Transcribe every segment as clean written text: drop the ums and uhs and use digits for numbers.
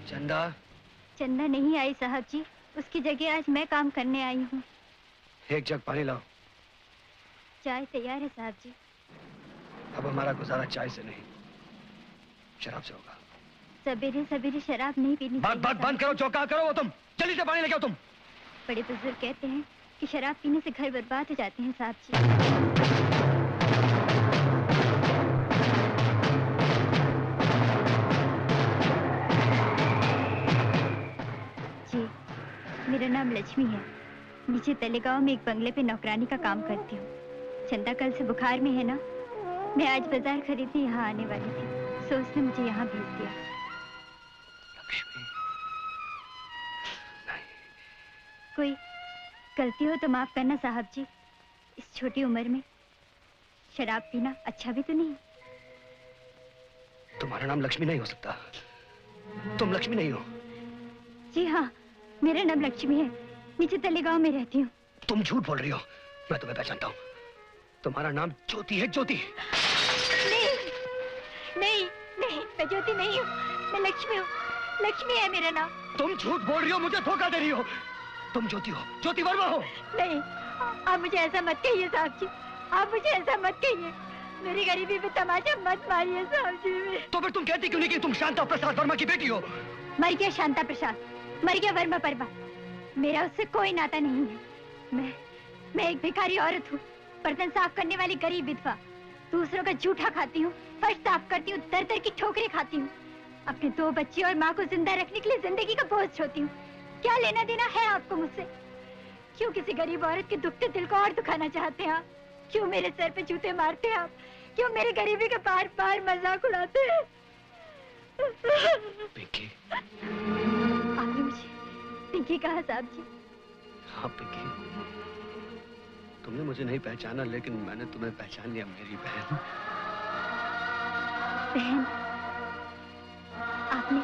चंदा? चंदा नहीं आई साहब जी, उसकी जगह आज मैं काम करने आई हूँ। एक जग पानी लाओ। चाय तैयार है साहब जी। अब हमारा गुजारा चाय से नहीं, शराब से होगा। सवेरे सवेरे शराब नहीं पीनी। बात बंद करो, जो कहा करो वो तुम। जल्दी से पानी लेके आओ तुम। बड़े बुजुर्ग कहते हैं कि शराब पीने से घर बर्बाद हो जाते हैं साहब जी। जी, मेरा नाम लक्ष्मी है। नीचे तलेगांव में एक बंगले पे नौकरानी का काम करती हूँ। चंदा कल से बुखार में है ना, मैं आज बाजार खरीदने यहाँ आने वाली थी, सो उसने मुझे यहाँ भेज दिया। लक्ष्मी, नहीं। कोई गलती हो तो माफ करना साहब जी। इस छोटी उम्र में शराब पीना अच्छा भी तो नहीं। तुम्हारा नाम लक्ष्मी नहीं हो सकता। तुम लक्ष्मी नहीं हो। जी हाँ, मेरा नाम लक्ष्मी है। नीचे तलेगांव में रहती हूँ। तुम झूठ बोल रही हो, मैं तुम्हें पहचानता हूँ। तुम्हारा नाम ज्योति है, ज्योति। नहीं नहीं नहीं, मैं ज्योति नहीं हूँ, मैं लक्ष्मी हूँ। लक्ष्मी है मेरा नाम। तुम झूठ बोल रही हो, मुझे धोखा दे रही हो। तुम ज्योति हो, ज्योति वर्मा हो। नहीं, आप मुझे ऐसा मत कहिए साहब जी, आप मुझे ऐसा मत कहिए। मेरी गरीबी पे तमाचा मत मारिए साहब जी। तो फिर तुम कहती क्यों नहीं कि तुम शांता प्रसाद वर्मा की बेटी हो? मर गया शांता प्रसाद, मर गया वर्मा परवा। मेरा उससे कोई नाता नहीं है। मैं एक भिखारी औरत हूँ, बर्तन साफ करने वाली गरीब विधवा। दूसरों का जूठा खाती हूँ, फर्श साफ करती हूँ, दर दर की ठोकरें खाती हूँ। अपने 2 बच्चे और माँ को जिंदा रखने के लिए जिंदगी का बोझ ढोती हूँ। क्या लेना देना है आपको मुझसे? क्यों किसी गरीब औरत के दुखते दिल को और दुखाना चाहते हैं आप? क्यों मेरे सर पे जूते मारते हैं आप? क्यों मेरी गरीबी का बार बार मजाक उड़ाते हैं? पिंकी। आपने मुझे पिंकी कहा साहब जी? हाँ पिंकी, तुमने मुझे नहीं पहचाना, लेकिन मैंने तुम्हें पहचान लिया, मेरी बहन। बहन? आपने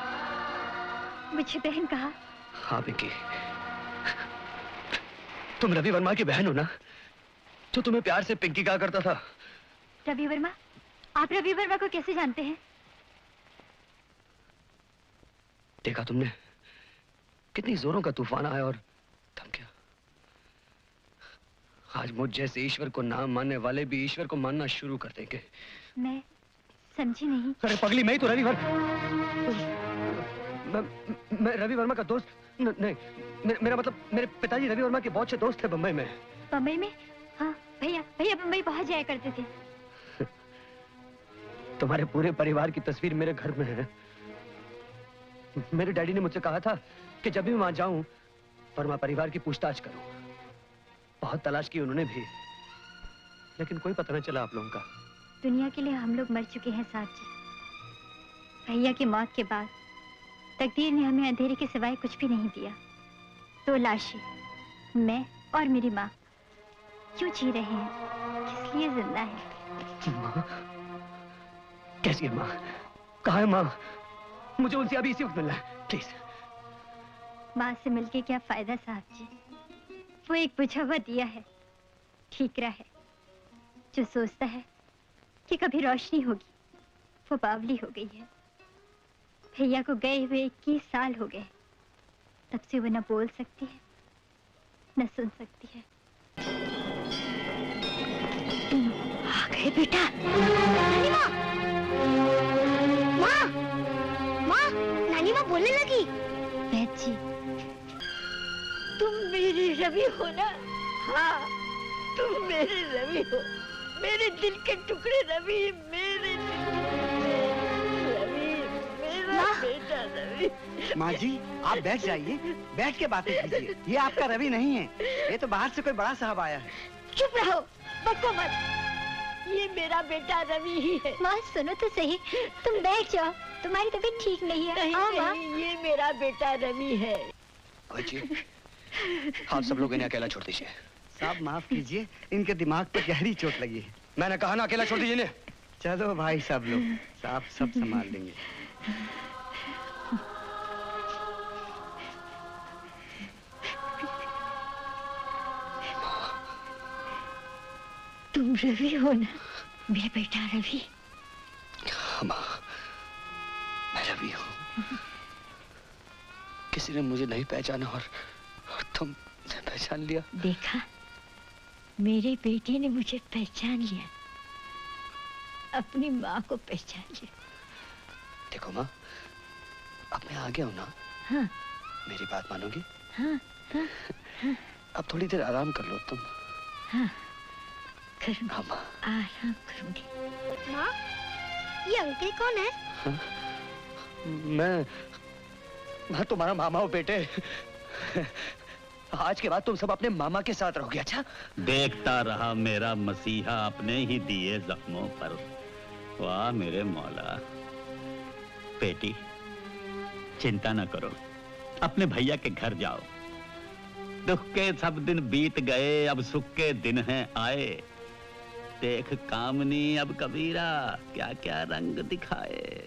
मुझे बहन कहा? हाँ पिंकी, तुम रवि वर्मा की बहन हो ना, जो तुम्हें प्यार से पिंकी कहा करता था। रवि वर्मा? आप रवि वर्मा को कैसे जानते हैं? देखा तुमने कितनी जोरों का तूफान आया और थम गया। आज मुझ जैसे ईश्वर को ना मानने वाले भी ईश्वर को मानना शुरू कर देंगे। मैं समझी नहीं। अरे पगली, मैं ही तो रवि वर्मा। मैं रवि वर्मा का दोस्त नहीं, मेरा मतलब मेरे पिताजी रवि वर्मा के बहुत से दोस्त थे बम्बई में। बम्बई में? हाँ भैया बम्बई बहुत जाया करते थे। तुम्हारे पूरे परिवार की तस्वीर मेरे घर में है। मेरे डैडी ने मुझसे कहा था कि जब भी मैं वहां जाऊं वर्मा परिवार की पूछताछ करूं। बहुत तलाश की उन्होंने भी, लेकिन कोई पता न चला आप लोगों का। दुनिया के लिए हम लोग मर चुके हैं साहब जी। भैया की मौत के बाद तकदीर ने हमें अंधेरे के सिवाय कुछ भी नहीं दिया। 2 लाशें, मैं और मेरी माँ, क्यों जी रहे हैं? किस लिए जिंदा है? माँ? कैसी है माँ? कहाँ है माँ? मुझे उनसे अभी इसी वक्त मिलना है, प्लीज। माँ से मिलके क्या फायदा साहब जी? वो एक बुझा हुआ दिया है, ठीकरा है, जो सोचता है कि कभी रोशनी होगी, वो बावली हो गई है। भैया को गए हुए 21 साल हो गए, तब से वो न बोल सकती है न सुन सकती है। आ गए बेटा। नानी माँ, माँ, माँ, नानी माँ बोलने लगी। बैठ जी। तुम मेरी रवि हो ना? हाँ, तुम मेरे रवि हो, मेरे दिल के टुकड़े रवि, मेरे रवि, मेरा बेटा रवि। माँ जी, आप बैठ जाइए, बैठ के बातें कीजिए। ये आपका रवि नहीं है, ये तो बाहर से कोई बड़ा साहब आया है। चुप रहो, बको मत। ये मेरा बेटा रवि ही है। माँ सुनो तो सही, तुम बैठ जाओ, तुम्हारी तबीयत ठीक नहीं है। नहीं, ये मेरा बेटा रवि है। जी, आप सब लोग इन्हें अकेला छोड़ दीजिए। साहब माफ कीजिए, इनके दिमाग पर गहरी चोट लगी है। मैंने कहा ना अकेला छोड़ दीजिए इन्हें। चलो भाई सब लोग, साहब सब संभाल लेंगे। तुम रवि हो ना? मेरा बेटा रवि। हाँ माँ, मैं रवि हूँ। किसी ने मुझे नहीं पहचाना और तुमने पहचान लिया। देखा, मेरे बेटे ने मुझे पहचान लिया, अपनी माँ को पहचान लिया। देखो माँ, अब मैं आ गया हूँ ना। हाँ। मेरी बात मानोगी? हाँ, हाँ, हाँ। अब थोड़ी देर आराम कर लो तुम। हाँ, करूँगी। हाँ माँ, आराम करूँगी। माँ, ये अंकल कौन है? हाँ? मैं तुम्हारा मामा हूँ बेटे। आज के बाद तुम सब अपने मामा के साथ रहोगे। अच्छा? देखता रहा मेरा मसीहा अपने ही दिए जख्मों पर। वाह मेरे मौला। बेटी, चिंता न करो, अपने भैया के घर जाओ। दुख के सब दिन बीत गए, अब सुख के दिन हैं आए। देख कामनी अब कबीरा क्या क्या रंग दिखाए।